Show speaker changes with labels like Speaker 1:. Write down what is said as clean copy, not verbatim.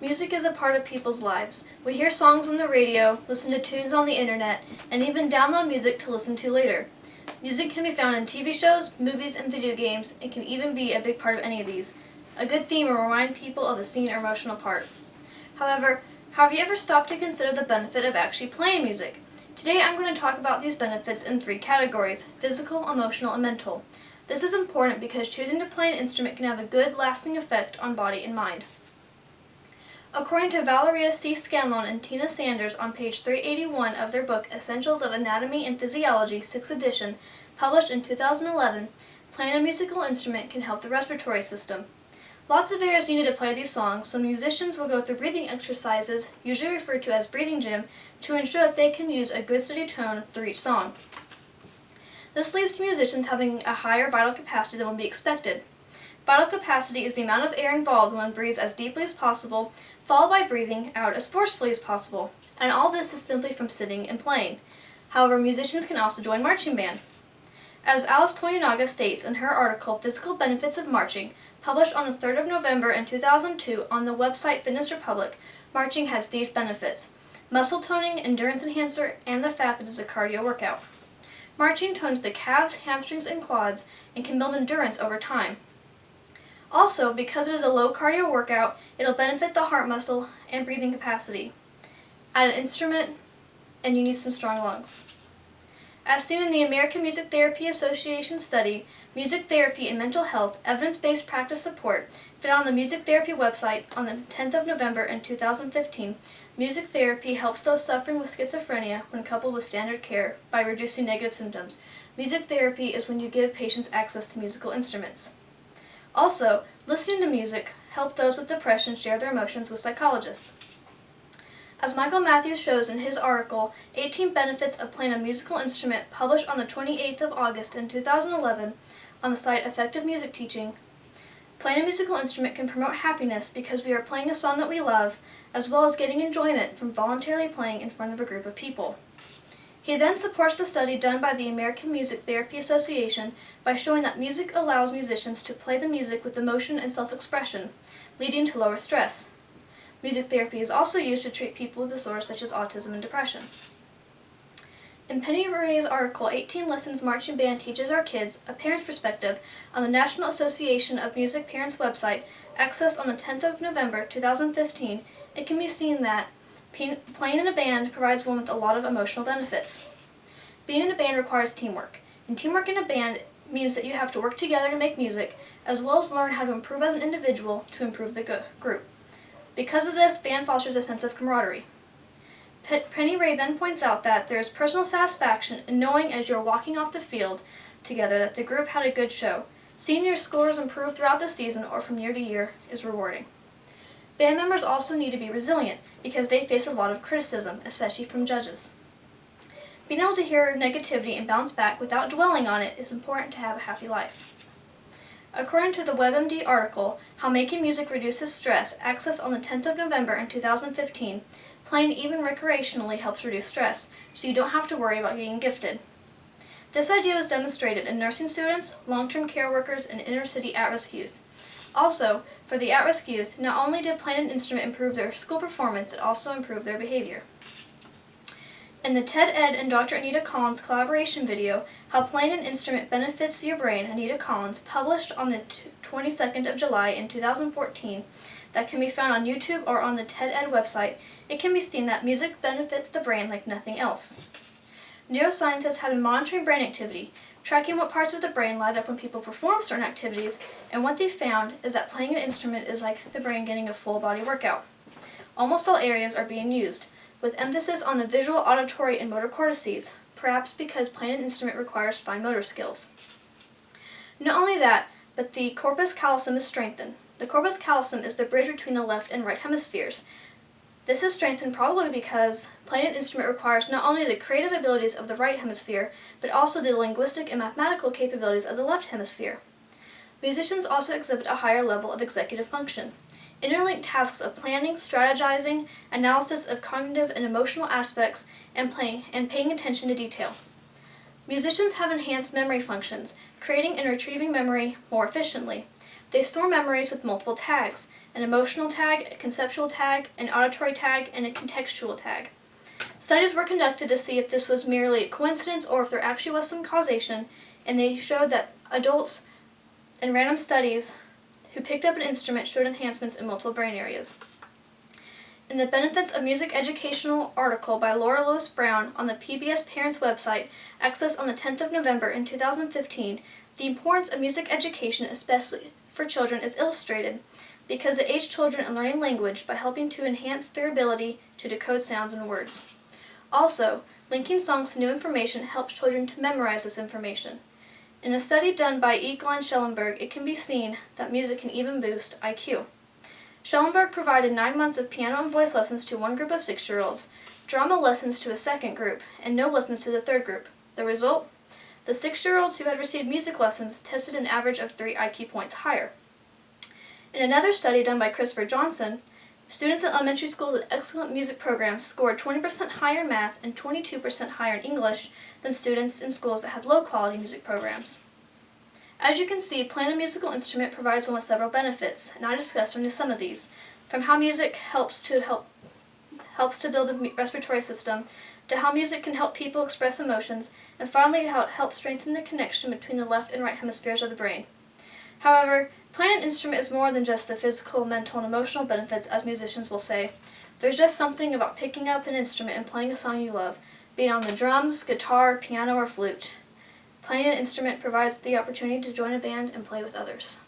Speaker 1: Music is a part of people's lives. We hear songs on the radio, listen to tunes on the internet, and even download music to listen to later. Music can be found in TV shows, movies, and video games, and can even be a big part of any of these. A good theme will remind people of a scene or emotional part. However, have you ever stopped to consider the benefit of actually playing music? Today I'm going to talk about these benefits in 3 categories: physical, emotional, and mental. This is important because choosing to play an instrument can have a good, lasting effect on body and mind. According to Valeria C. Scanlon and Tina Sanders on page 381 of their book Essentials of Anatomy and Physiology, 6th edition, published in 2011, playing a musical instrument can help the respiratory system. Lots of air is needed to play these songs, so musicians will go through breathing exercises, usually referred to as breathing gym, to ensure that they can use a good steady tone through each song. This leads to musicians having a higher vital capacity than would be expected. Vital capacity is the amount of air involved when one breathes as deeply as possible, followed by breathing out as forcefully as possible, and all this is simply from sitting and playing. However, musicians can also join marching band. As Alice Toyonaga states in her article Physical Benefits of Marching, published on the 3rd of November in 2002 on the website Fitness Republic, marching has these benefits: muscle toning, endurance enhancer, and the fact that it is a cardio workout. Marching tones the calves, hamstrings, and quads and can build endurance over time. Also, because it is a low cardio workout, it'll benefit the heart muscle and breathing capacity. Add an instrument, and you need some strong lungs. As seen in the American Music Therapy Association study, Music Therapy and Mental Health Evidence-Based Practice Support, found on the Music Therapy website on the 10th of November in 2015, music therapy helps those suffering with schizophrenia when coupled with standard care by reducing negative symptoms. Music therapy is when you give patients access to musical instruments. Also, listening to music helps those with depression share their emotions with psychologists. As Michael Matthews shows in his article, 18 Benefits of Playing a Musical Instrument, published on the 28th of August in 2011 on the site Effective Music Teaching, playing a musical instrument can promote happiness because we are playing a song that we love, as well as getting enjoyment from voluntarily playing in front of a group of people. He then supports the study done by the American Music Therapy Association by showing that music allows musicians to play the music with emotion and self-expression, leading to lower stress. Music therapy is also used to treat people with disorders such as autism and depression. In Penny Ray's article, 18 Lessons Marching Band Teaches Our Kids, A Parent's Perspective, on the National Association of Music Parents website, accessed on the 10th of November 2015, it can be seen that playing in a band provides one with a lot of emotional benefits. Being in a band requires teamwork, and teamwork in a band means that you have to work together to make music, as well as learn how to improve as an individual to improve the group. Because of this, band fosters a sense of camaraderie. Penny Ray then points out that there is personal satisfaction in knowing as you're walking off the field together that the group had a good show. Seeing your scores improve throughout the season or from year to year is rewarding. Band members also need to be resilient because they face a lot of criticism, especially from judges. Being able to hear negativity and bounce back without dwelling on it is important to have a happy life. According to the WebMD article, How Making Music Reduces Stress, accessed on the 10th of November in 2015, playing even recreationally helps reduce stress, so you don't have to worry about getting gifted. This idea was demonstrated in nursing students, long-term care workers, and inner-city at-risk youth. Also, for the at-risk youth, not only did playing an instrument improve their school performance, it also improved their behavior. In the TED Ed and Dr. Anita Collins collaboration video, How Playing an Instrument Benefits Your Brain, Anita Collins, published on the 22nd of July in 2014, that can be found on YouTube or on the TED Ed website, it can be seen that music benefits the brain like nothing else. Neuroscientists have been monitoring brain activity, tracking what parts of the brain light up when people perform certain activities, and what they found is that playing an instrument is like the brain getting a full body workout. Almost all areas are being used, with emphasis on the visual, auditory, and motor cortices, perhaps because playing an instrument requires fine motor skills. Not only that, but the corpus callosum is strengthened. The corpus callosum is the bridge between the left and right hemispheres. This is strengthened probably because playing an instrument requires not only the creative abilities of the right hemisphere, but also the linguistic and mathematical capabilities of the left hemisphere. Musicians also exhibit a higher level of executive function. Interlinked tasks of planning, strategizing, analysis of cognitive and emotional aspects, and paying attention to detail. Musicians have enhanced memory functions, creating and retrieving memory more efficiently. They store memories with multiple tags: an emotional tag, a conceptual tag, an auditory tag, and a contextual tag. Studies were conducted to see if this was merely a coincidence or if there actually was some causation, and they showed that adults in random studies who picked up an instrument showed enhancements in multiple brain areas. In the Benefits of Music educational article by Laura Lewis Brown on the PBS Parents website, accessed on the 10th of November in 2015, the importance of music education, especially for children, is illustrated because it aids children in learning language by helping to enhance their ability to decode sounds and words. Also, linking songs to new information helps children to memorize this information. In a study done by Eglin Schellenberg, it can be seen that music can even boost IQ. Schellenberg provided 9 months of piano and voice lessons to one group of 6-year-olds, drama lessons to a second group, and no lessons to the third group. The result? The 6-year-olds who had received music lessons tested an average of 3 IQ points higher. In another study done by Christopher Johnson, students in elementary schools with excellent music programs scored 20% higher in math and 22% higher in English than students in schools that had low-quality music programs. As you can see, playing a musical instrument provides one with several benefits, and I discussed only some of these, from how music helps to build the respiratory system, to how music can help people express emotions, and finally how it helps strengthen the connection between the left and right hemispheres of the brain. However, playing an instrument is more than just the physical, mental, and emotional benefits, as musicians will say. There's just something about picking up an instrument and playing a song you love, be it on the drums, guitar, piano, or flute. Playing an instrument provides the opportunity to join a band and play with others.